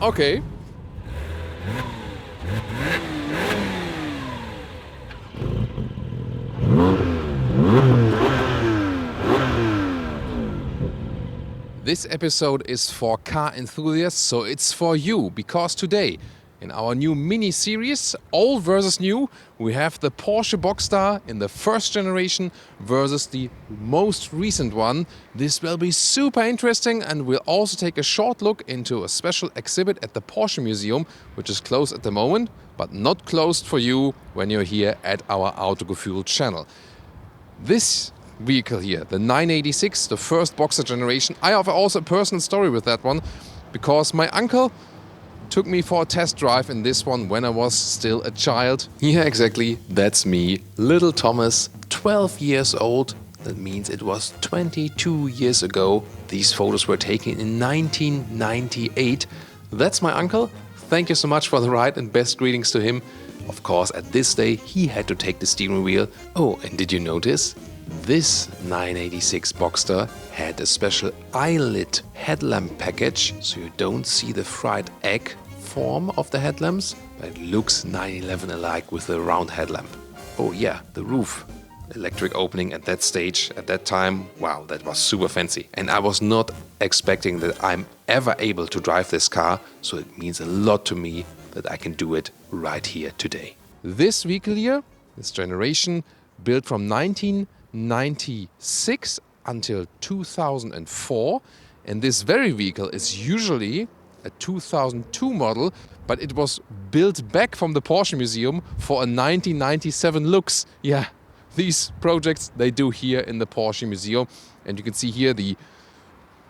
Okay. This episode is for car enthusiasts, so it's for you, because today, in our new mini-series, Old versus New, we have the Porsche Boxster in the first generation versus the most recent one. This will be super interesting, and we'll also take a short look into a special exhibit at the Porsche Museum, which is closed at the moment, but not closed for you when you're here at our Autogefühl channel. This vehicle here, the 986, the first Boxster generation. I have also a personal story with that one, because my uncle took me for a test drive in this one when I was still a child. Yeah, exactly, that's me, little Thomas, 12 years old. That means it was 22 years ago. These photos were taken in 1998. That's my uncle. Thank you so much for the ride and best greetings to him. Of course, at this day, he had to take the steering wheel. Oh, and did you notice? This 986 Boxster had a special eye-lit headlamp package, so you don't see the fried egg form of the headlamps, but it looks 911 alike with the round headlamp. Oh yeah, the roof. Electric opening at that stage, at that time, wow, that was super fancy. And I was not expecting that I'm ever able to drive this car, so it means a lot to me that I can do it right here today. This vehicle here, this generation, built from 1996 until 2004, and this very vehicle is usually a 2002 model, but it was built back from the Porsche Museum for a 1997 looks. Yeah, these projects they do here in the Porsche Museum, and you can see here the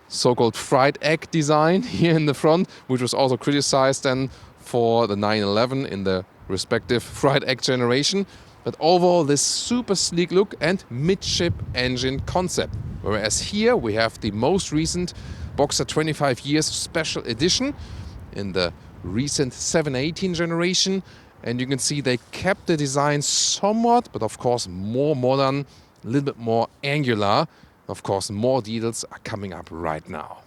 so-called fried egg design here in the front, which was also criticized then for the 911 in the respective fried egg generation. But overall, this super sleek look and midship engine concept. Whereas here we have the most recent Boxster 25 years special edition in the recent 718 generation. And you can see they kept the design somewhat, but of course more modern, a little bit more angular. Of course, more details are coming up right now.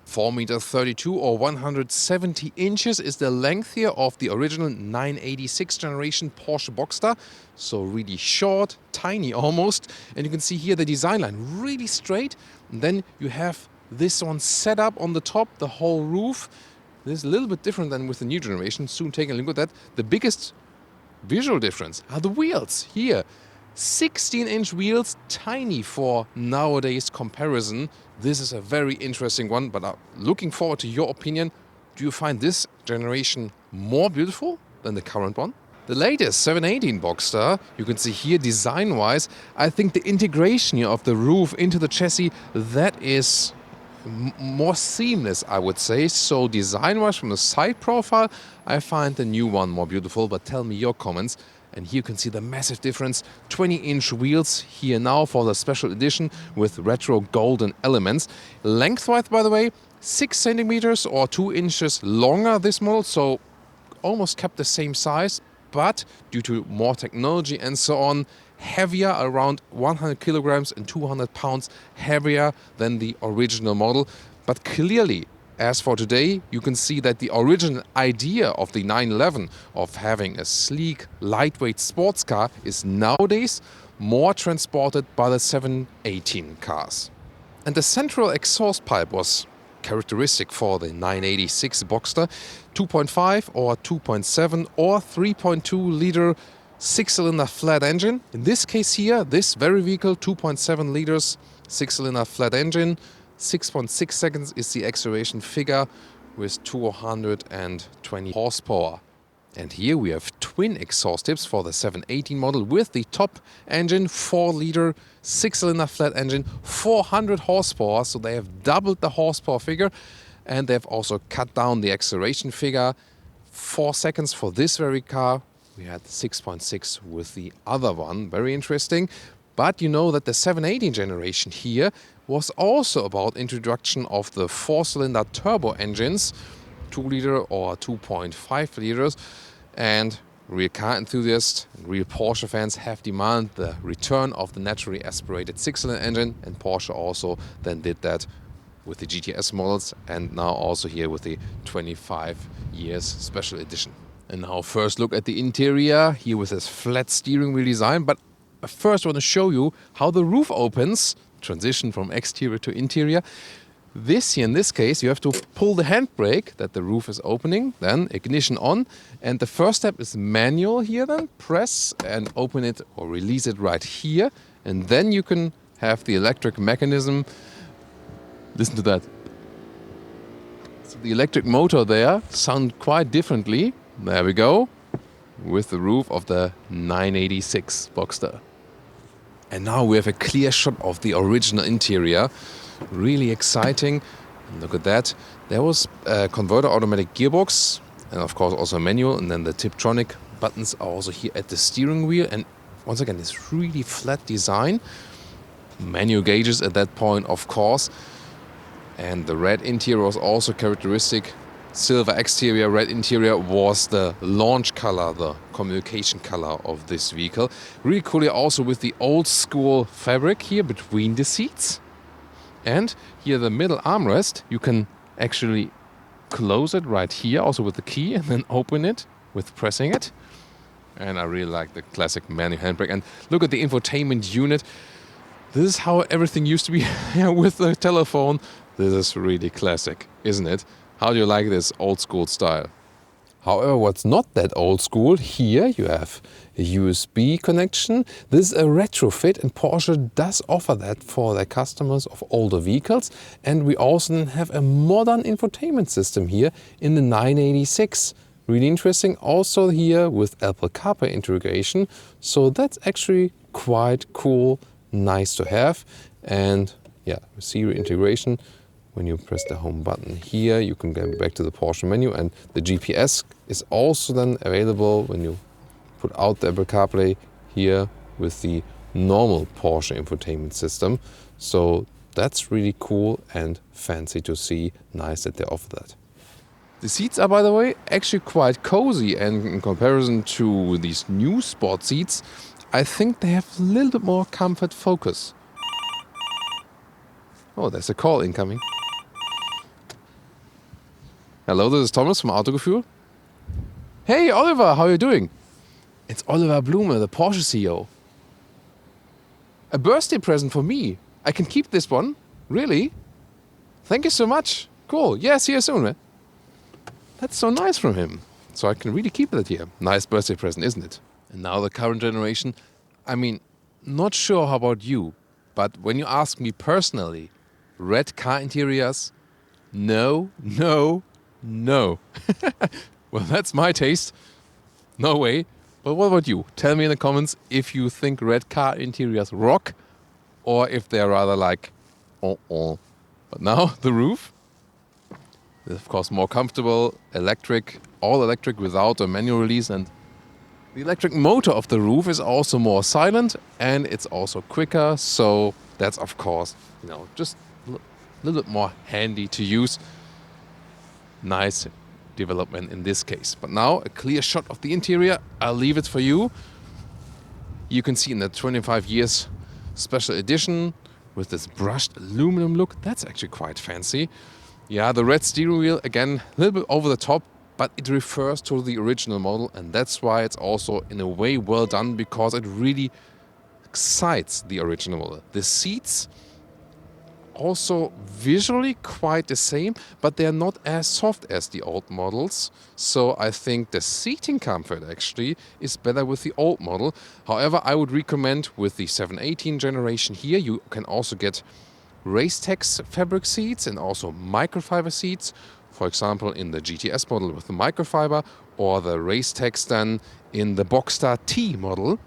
4.32 m or 170 inches is the length here of the original 986 generation Porsche Boxster. So really short, tiny almost. And you can see here the design line really straight. And then you have this one set up on the top, the whole roof. This is a little bit different than with the new generation. Soon taking a look at that. The biggest visual difference are the wheels here. 16-inch wheels, tiny for nowadays comparison. This is a very interesting one, but looking forward to your opinion. Do you find this generation more beautiful than the current one? The latest 718 Boxster, you can see here design-wise, I think the integration here of the roof into the chassis, that is more seamless, I would say. So design-wise, from the side profile, I find the new one more beautiful, but tell me your comments. And here you can see the massive difference. 20-inch wheels here now for the special edition with retro golden elements. Lengthwise, by the way, 6 centimeters or 2 inches longer this model, so almost kept the same size, but due to more technology and so on, heavier, around 100 kilograms and 200 pounds heavier than the original model. But clearly, as for today, you can see that the original idea of the 911 of having a sleek, lightweight sports car is nowadays more transported by the 718 cars. And the central exhaust pipe was characteristic for the 986 Boxster, 2.5 or 2.7 or 3.2 liter 6-cylinder flat engine. In this case here, this very vehicle, 2.7 liters 6-cylinder flat engine. 6.6 seconds is the acceleration figure with 220 horsepower. And here we have twin exhaust tips for the 718 model with the top engine, 4-liter 6-cylinder flat engine, 400 horsepower. So they have doubled the horsepower figure, and they've also cut down the acceleration figure. 4 seconds for this very car. We had 6.6 with the other one. Very interesting. But you know that the 718 generation here was also about introduction of the 4-cylinder turbo engines, 2-liter or 2.5 liters, and real car enthusiasts and real Porsche fans have demanded the return of the naturally aspirated 6-cylinder engine, and Porsche also then did that with the GTS models, and now also here with the 25 years special edition. And now first look at the interior here with this flat steering wheel design. But I first want to show you how the roof opens, transition from exterior to interior. This here, in this case, you have to pull the handbrake that the roof is opening, then ignition on. And the first step is manual here, then press and open it or release it right here. And then you can have the electric mechanism. Listen to that. So the electric motor there sound quite differently. There we go, with the roof of the 986 Boxster. And now we have a clear shot of the original interior. Really exciting. Look at that. There was a converter automatic gearbox, and of course also a manual, and then the Tiptronic buttons are also here at the steering wheel. And once again, this really flat design. Manual gauges at that point, of course. And the red interior was also characteristic. Silver exterior, red interior was the launch color, the communication color of this vehicle. Really cool here also with the old school fabric here between the seats. And here the middle armrest, you can actually close it right here also with the key and then open it with pressing it. And I really like the classic manual handbrake. And look at the infotainment unit. This is how everything used to be with the telephone. This is really classic, isn't it? How do you like this old school style? However, what's not that old school, here you have a USB connection. This is a retrofit, and Porsche does offer that for their customers of older vehicles. And we also have a modern infotainment system here in the 986. Really interesting. Also here with Apple CarPlay integration. So that's actually quite cool, nice to have. And yeah, Siri integration. When you press the home button here, you can go back to the Porsche menu, and the GPS is also then available when you put out the Apple CarPlay here with the normal Porsche infotainment system. So that's really cool and fancy to see. Nice that they offer that. The seats are, by the way, actually quite cozy, and in comparison to these new sport seats, I think they have a little bit more comfort focus. Oh, there's a call incoming. Hello, this is Thomas from Autogefühl. Hey, Oliver, how are you doing? It's Oliver Blume, the Porsche CEO. A birthday present for me. I can keep this one? Really? Thank you so much. Cool. Yeah, see you soon, man. That's so nice from him. So I can really keep that here. Nice birthday present, isn't it? And now the current generation. I mean, not sure how about you, but when you ask me personally, red car interiors? No. Well, that's my taste. No way. But what about you? Tell me in the comments if you think red car interiors rock or if they're rather like, oh. But now the roof is of course more comfortable, electric, all electric without a manual release, and the electric motor of the roof is also more silent and it's also quicker. So that's of course, just a little bit more handy to use. Nice development in this case. But now a clear shot of the interior. I'll leave it for you. You can see in the 25 years special edition with this brushed aluminum look. That's actually quite fancy. Yeah, the red steering wheel, again, a little bit over the top, but it refers to the original model, and that's why it's also in a way well done, because it really excites the original model. The seats also visually quite the same, but they're not as soft as the old models. So I think the seating comfort actually is better with the old model. However, I would recommend with the 718 generation here, you can also get Racetex fabric seats and also microfiber seats. For example, in the GTS model with the microfiber, or the Racetex then in the Boxster T model.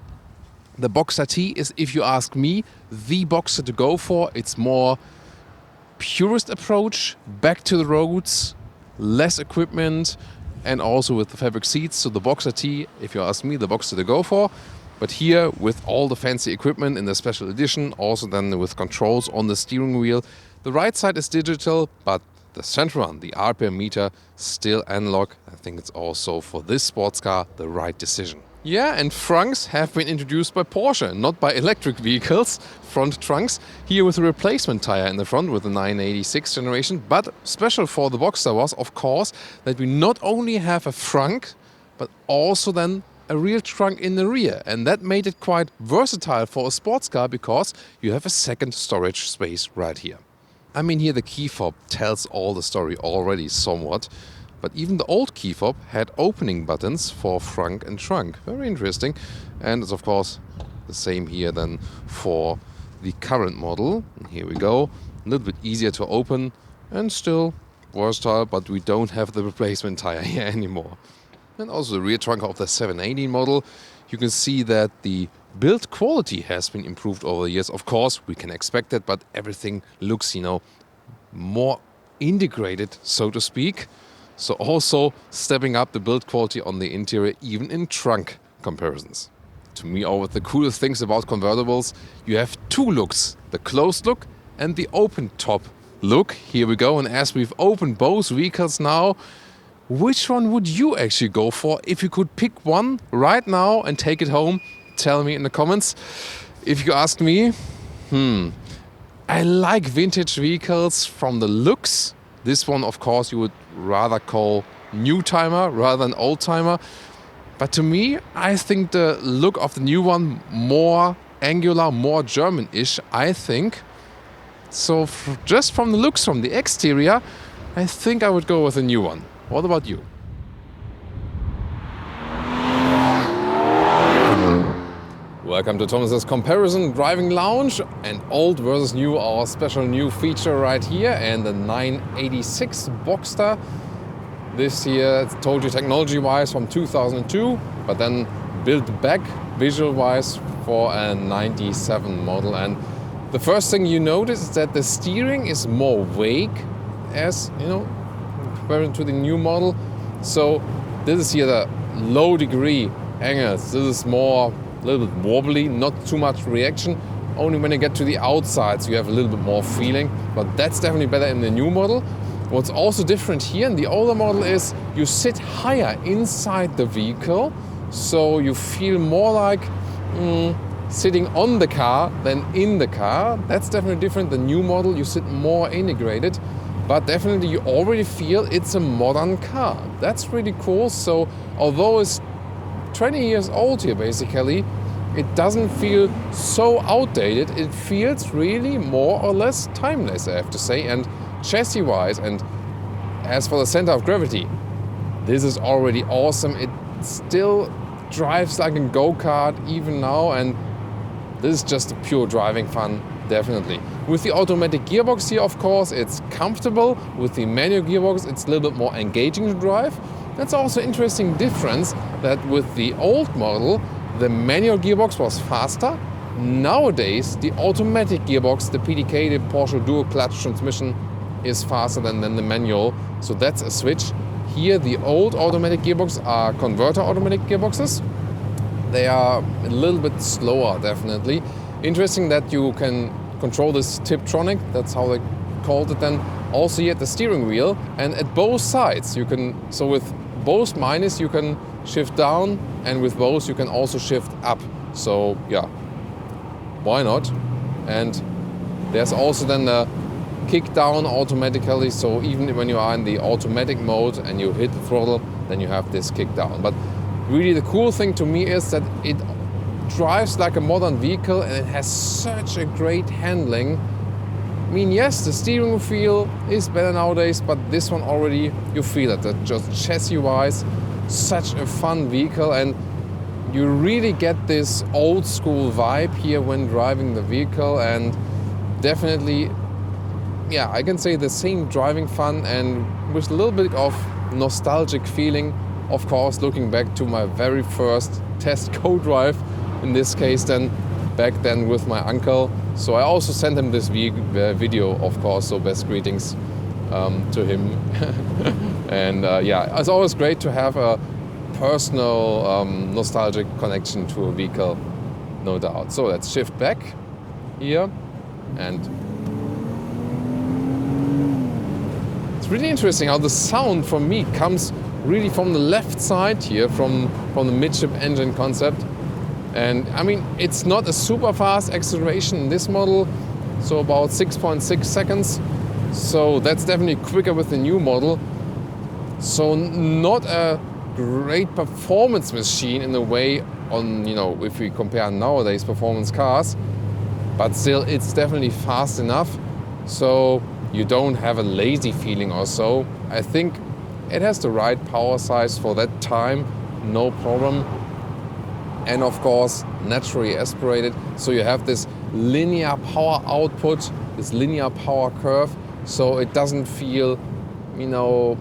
The Boxster T is, if you ask me, the Boxster to go for. It's more purist approach, back to the roads, less equipment, and also with the fabric seats. So the Boxster T, if you ask me, the Boxster to go for. But here with all the fancy equipment in the special edition, also then with controls on the steering wheel. The right side is digital, but the central one, the RPM meter, still analog. I think it's also for this sports car the right decision. Yeah, and trunks have been introduced by Porsche, not by electric vehicles. Front trunks here with a replacement tire in the front with the 986 generation. But special for the Boxster was, of course, that we not only have a trunk, but also then a real trunk in the rear. And that made it quite versatile for a sports car because you have a second storage space right here. I mean, here the key fob tells all the story already somewhat. But even the old key fob had opening buttons for frunk and trunk. Very interesting. And it's of course the same here then for the current model. And here we go. A little bit easier to open and still versatile, but we don't have the replacement tire here anymore. And also the rear trunk of the 718 model. You can see that the build quality has been improved over the years. Of course, we can expect that, but everything looks, more integrated, so to speak. So also stepping up the build quality on the interior, even in trunk comparisons. To me, always the coolest things about convertibles, you have two looks, the closed look and the open top look. Here we go, and as we've opened both vehicles now, which one would you actually go for if you could pick one right now and take it home? Tell me in the comments. If you ask me, I like vintage vehicles from the looks. This one, of course, you would rather call new timer rather than old timer. But to me, I think the look of the new one more angular, more German-ish, I think. So just from the looks, from the exterior, I think I would go with a new one. What about you? Welcome to Thomas's Comparison Driving Lounge, and old versus new, our special new feature right here, and the 986 Boxster. This year, it's told you technology-wise from 2002, but then built back visual-wise for a 97 model. And the first thing you notice is that the steering is more vague, as compared to the new model. So this is here the low degree angles. This is more a little bit wobbly, not too much reaction. Only when you get to the outsides you have a little bit more feeling, but that's definitely better in the new model. What's also different here in the older model is you sit higher inside the vehicle, so you feel more like sitting on the car than in the car. That's definitely different. The new model, you sit more integrated, but definitely you already feel it's a modern car. That's really cool. So although it's 20 years old here basically, it doesn't feel so outdated. It feels really more or less timeless, I have to say. And chassis wise, and as for the center of gravity, this is already awesome. It still drives like a go-kart even now, and this is just a pure driving fun, definitely. With the automatic gearbox here, of course, it's comfortable. With the manual gearbox, it's a little bit more engaging to drive. That's also an interesting difference, that with the old model, the manual gearbox was faster. Nowadays, the automatic gearbox, the PDK, the Porsche Dual Clutch transmission, is faster than the manual. So that's a switch. Here, the old automatic gearbox are converter automatic gearboxes. They are a little bit slower, definitely. Interesting that you can control this Tiptronic, that's how they called it then, also here at the steering wheel, and at both sides you can, so with both minus you can shift down, and with both you can also shift up. So yeah, why not? And there's also then the kick down automatically, so even when you are in the automatic mode and you hit the throttle, then you have this kick down. But really the cool thing to me is that it drives like a modern vehicle, and it has such a great handling. I mean, yes, the steering feel is better nowadays, but this one already, you feel it. That just chassis-wise, such a fun vehicle, and you really get this old school vibe here when driving the vehicle, and definitely, yeah, I can say the same driving fun, and with a little bit of nostalgic feeling, of course, looking back to my very first test co-drive, in this case then, back then with my uncle. So I also sent him this video, of course, so best greetings to him. And yeah, it's always great to have a personal nostalgic connection to a vehicle, no doubt. So let's shift back here, and it's really interesting how the sound for me comes really from the left side here, from the midship engine concept. And I mean, it's not a super fast acceleration in this model, so about 6.6 seconds. So that's definitely quicker with the new model. So not a great performance machine in a way on, you know, if we compare nowadays performance cars, but still it's definitely fast enough so you don't have a lazy feeling or so. I think it has the right power size for that time, no problem. And of course, naturally aspirated, so you have this linear power output, this linear power curve, so it doesn't feel, you know,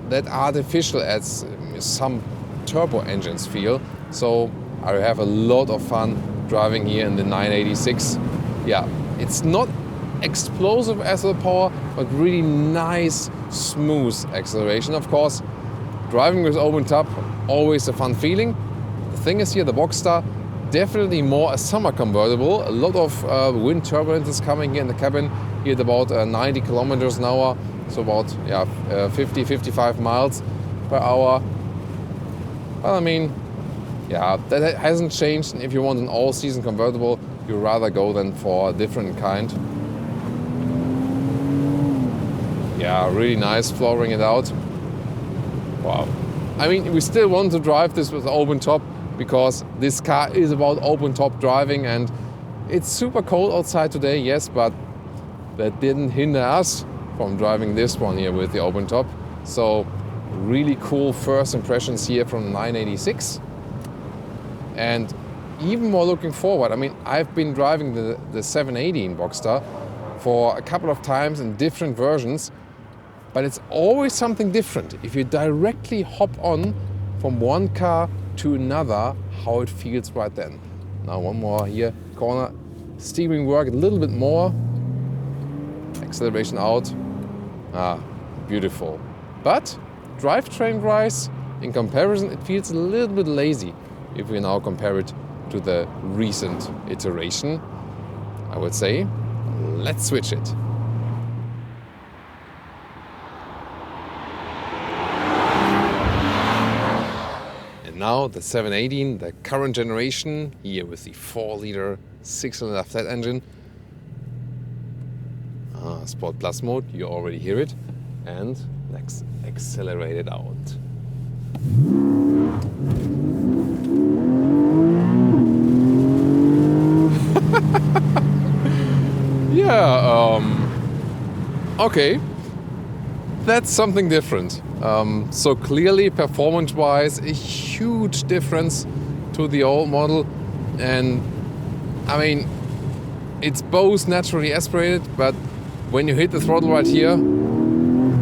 that artificial as some turbo engines feel. So I have a lot of fun driving here in the 986. Yeah, it's not explosive as the power, but really nice, smooth acceleration. Of course, driving with open top, always a fun feeling. The thing is here, the Boxster, definitely more a summer convertible. A lot of wind turbulence is coming here in the cabin, here at about 90 kilometers an hour, so about 50, 55 miles per hour. Well, I mean, yeah, that hasn't changed. And if you want an all-season convertible, you rather go then for a different kind. Yeah, really nice, flooring it out. Wow. I mean, we still want to drive this with open top because this car is about open top driving, and it's super cold outside today, yes, but that didn't hinder us from driving this one here with the open top. So really cool first impressions here from the 986. And even more looking forward, I mean, I've been driving the 718 Boxster for a couple of times in different versions, but it's always something different. If you directly hop on from one car to another, how it feels right then. Now one more here, corner, steering work a little bit more, acceleration out, beautiful. But drivetrain-wise, in comparison, it feels a little bit lazy if we now compare it to the recent iteration. I would say, let's switch it. And now the 718, the current generation, here with the 4-liter 6-cylinder flat engine. Sport Plus mode, you already hear it. And let's accelerate it out. Yeah, okay. That's something different. So clearly, performance-wise, a huge difference to the old model. And I mean, it's both naturally aspirated, but when you hit the throttle right here,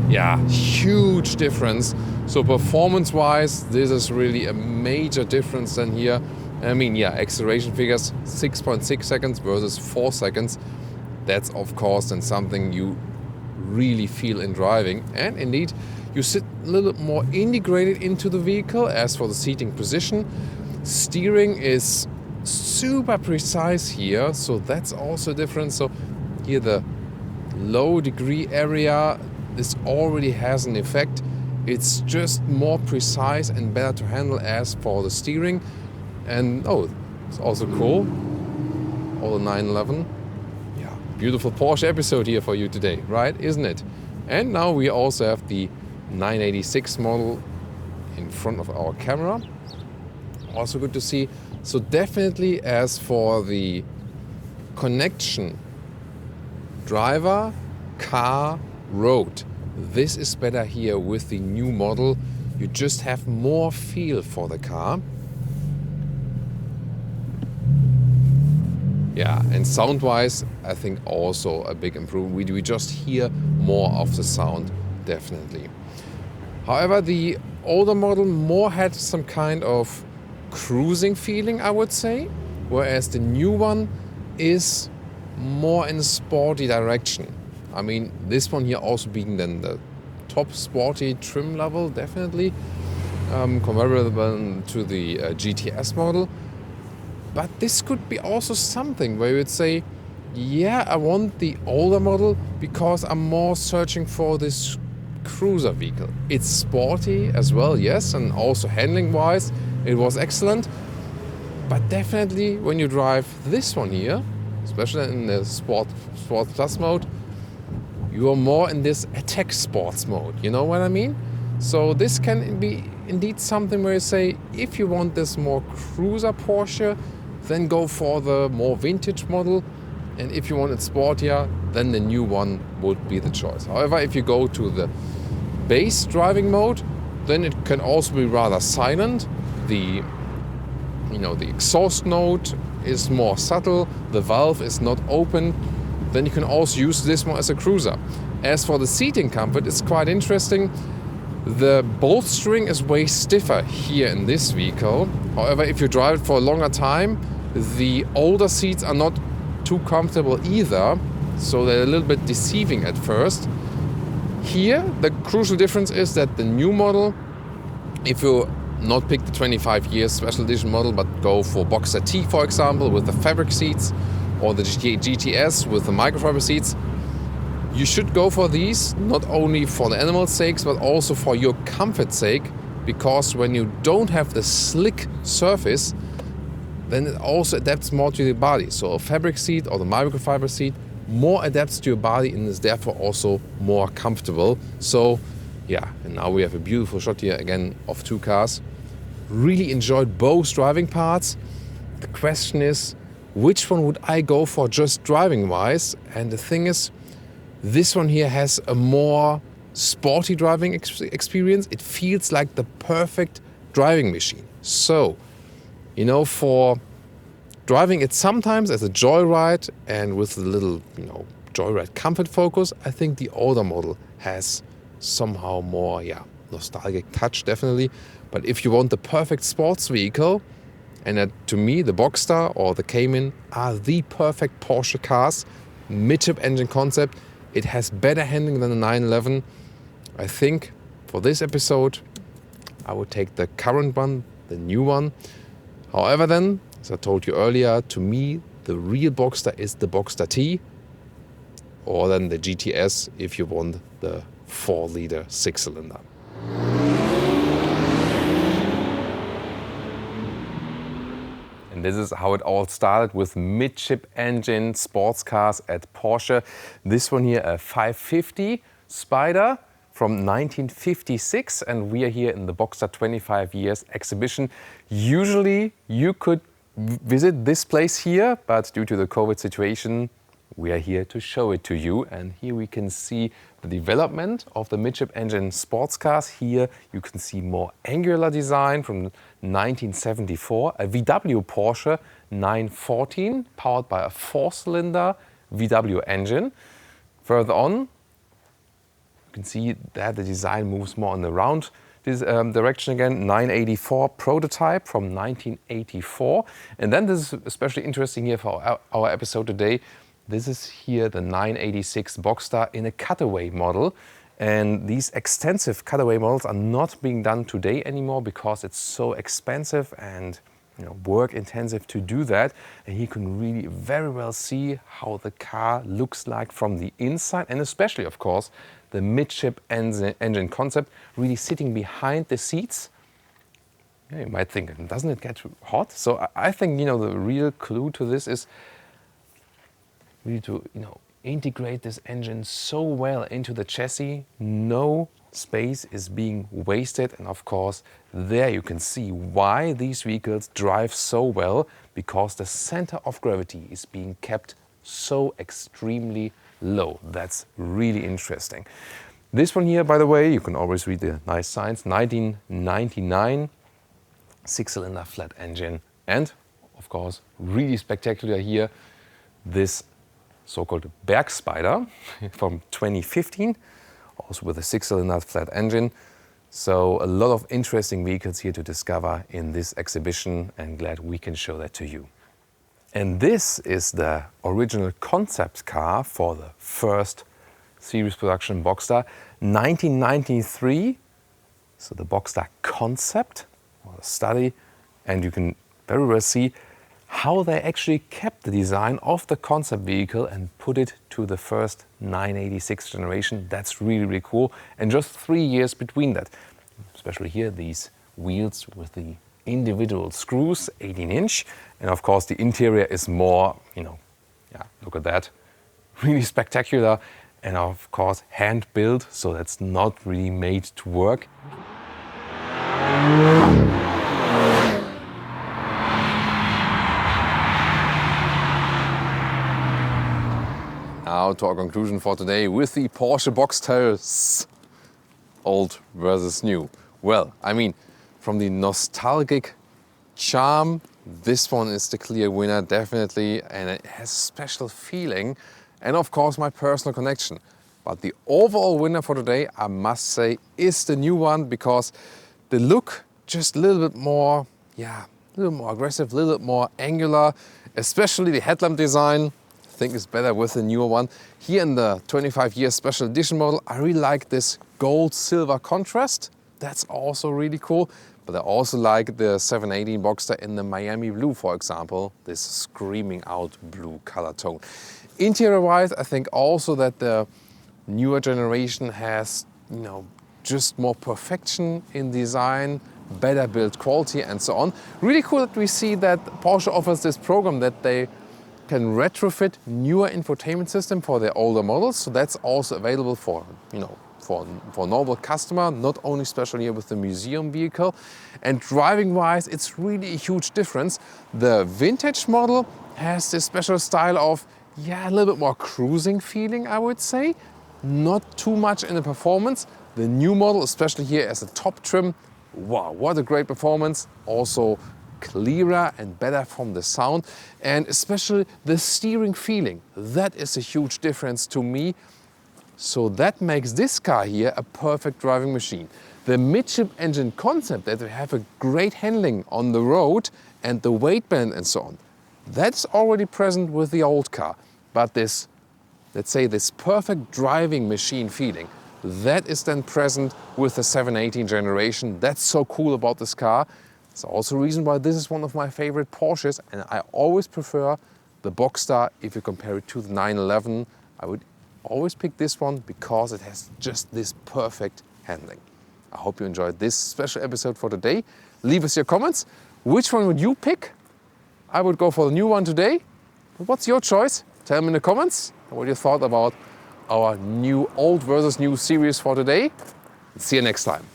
yeah, huge difference. So performance-wise, this is really a major difference than here. I mean, yeah, acceleration figures 6.6 seconds versus 4 seconds. That's of course then something you really feel in driving. And indeed, you sit a little bit more integrated into the vehicle. As for the seating position, steering is super precise here, so that's also different. So here the low degree area, this already has an effect. It's just more precise and better to handle. As for the steering, and it's also cool, all the 911. Yeah, beautiful Porsche episode here for you today, right? Isn't it? And now we also have the 986 model in front of our camera. Also good to see. So definitely, as for the connection driver, car, road, this is better here with the new model. You just have more feel for the car. Yeah, and sound-wise, I think also a big improvement. We just hear more of the sound, definitely. However, the older model more had some kind of cruising feeling, I would say, whereas the new one is more in a sporty direction. I mean, this one here also being then the top sporty trim level, definitely, comparable to the GTS model. But this could be also something where you would say, yeah, I want the older model because I'm more searching for this cruiser vehicle. It's sporty as well, yes, and also handling-wise, it was excellent. But definitely when you drive this one here, especially in the Sport Plus mode, you are more in this attack sports mode. You know what I mean? So this can be indeed something where you say, if you want this more cruiser Porsche, then go for the more vintage model. And if you want it sportier, then the new one would be the choice. However, if you go to the base driving mode, then it can also be rather silent. The exhaust note is more subtle. The valve is not open. Then you can also use this one as a cruiser. As for the seating comfort, it's quite interesting. The bolstering is way stiffer here in this vehicle. However, if you drive it for a longer time, the older seats are not too comfortable either. So they're a little bit deceiving at first. Here, the crucial difference is that the new model, if you not pick the 25 years special edition model, but go for Boxster T, for example, with the fabric seats, or the GTS with the microfiber seats, you should go for these, not only for the animal's sakes, but also for your comfort's sake, because when you don't have the slick surface, then it also adapts more to the body. So a fabric seat or the microfiber seat more adapts to your body and is therefore also more comfortable. So yeah, and now we have a beautiful shot here again of two cars. Really enjoyed both driving parts. The question is, which one would I go for just driving wise? And the thing is, this one here has a more sporty driving experience. It feels like the perfect driving machine. So, for driving it sometimes as a joyride and with a little, joyride comfort focus, I think the older model has somehow more, nostalgic touch, definitely. But if you want the perfect sports vehicle, and to me, the Boxster or the Cayman are the perfect Porsche cars, midship engine concept. It has better handling than the 911. I think for this episode, I would take the current one, the new one. However then, as I told you earlier, to me, the real Boxster is the Boxster T, or then the GTS if you want the 4-liter 6-cylinder. And this is how it all started with midship engine sports cars at Porsche. This one here, a 550 Spider from 1956, and we are here in the Boxster 25 years exhibition. Usually you could visit this place here, but due to the COVID situation, we are here to show it to you. And here we can see the development of the midship engine sports cars. Here you can see more angular design from 1974, a VW Porsche 914 powered by a 4-cylinder VW engine. Further on, you can see that the design moves more in the round direction again. 984 prototype from 1984. And then this is especially interesting here for our episode today. This is here the 986 Boxster in a cutaway model. And these extensive cutaway models are not being done today anymore because it's so expensive and work intensive to do that. And you can really very well see how the car looks like from the inside, and especially, of course, the midship engine concept really sitting behind the seats. Yeah, you might think, doesn't it get hot? So I think the real clue to this is really to integrate this engine so well into the chassis. No space is being wasted, and of course there you can see why these vehicles drive so well, because the center of gravity is being kept so extremely low. That's really interesting. This one here, by the way, you can always read the nice signs. 1999 6-cylinder flat engine, and of course really spectacular here, this so-called Berg Spider from 2015, also with a 6-cylinder flat engine. So a lot of interesting vehicles here to discover in this exhibition, and glad we can show that to you. And this is the original concept car for the first series production Boxster, 1993. So the Boxster concept or the study, and you can very well see how they actually kept the design of the concept vehicle and put it to the first 986 generation. That's really, really cool. And just 3 years between that. Especially here, these wheels with the individual screws, 18-inch. And of course, the interior is more, look at that. Really spectacular. And of course, hand-built, so that's not really made to work. Now to our conclusion for today with the Porsche Boxsters, old versus new. Well, I mean, from the nostalgic charm, this one is the clear winner, definitely, and it has a special feeling, and of course my personal connection. But the overall winner for today, I must say, is the new one, because the look just a little bit more, a little more aggressive, a little bit more angular, especially the headlamp design. I think it's better with the newer one. Here in the 25-year special edition model, I really like this gold-silver contrast. That's also really cool. But I also like the 718 Boxster in the Miami blue, for example, this screaming out blue color tone. Interior-wise, I think also that the newer generation has, just more perfection in design, better build quality and so on. Really cool that we see that Porsche offers this program that they can retrofit newer infotainment system for their older models. So that's also available for, for normal customer, not only especially here with the museum vehicle. And driving wise, it's really a huge difference. The vintage model has this special style of, a little bit more cruising feeling, I would say. Not too much in the performance. The new model, especially here as a top trim, wow, what a great performance. Also clearer and better from the sound, and especially the steering feeling. That is a huge difference to me. So that makes this car here a perfect driving machine. The midship engine concept, that we have a great handling on the road and the weight band and so on, that's already present with the old car. But this, let's say, this perfect driving machine feeling, that is then present with the 718 generation. That's so cool about this car. It's also a reason why this is one of my favorite Porsches, and I always prefer the Boxster. If you compare it to the 911, I would always pick this one because it has just this perfect handling. I hope you enjoyed this special episode for today. Leave us your comments. Which one would you pick? I would go for the new one today. But what's your choice? Tell me in the comments what you thought about our new old versus new series for today. See you next time.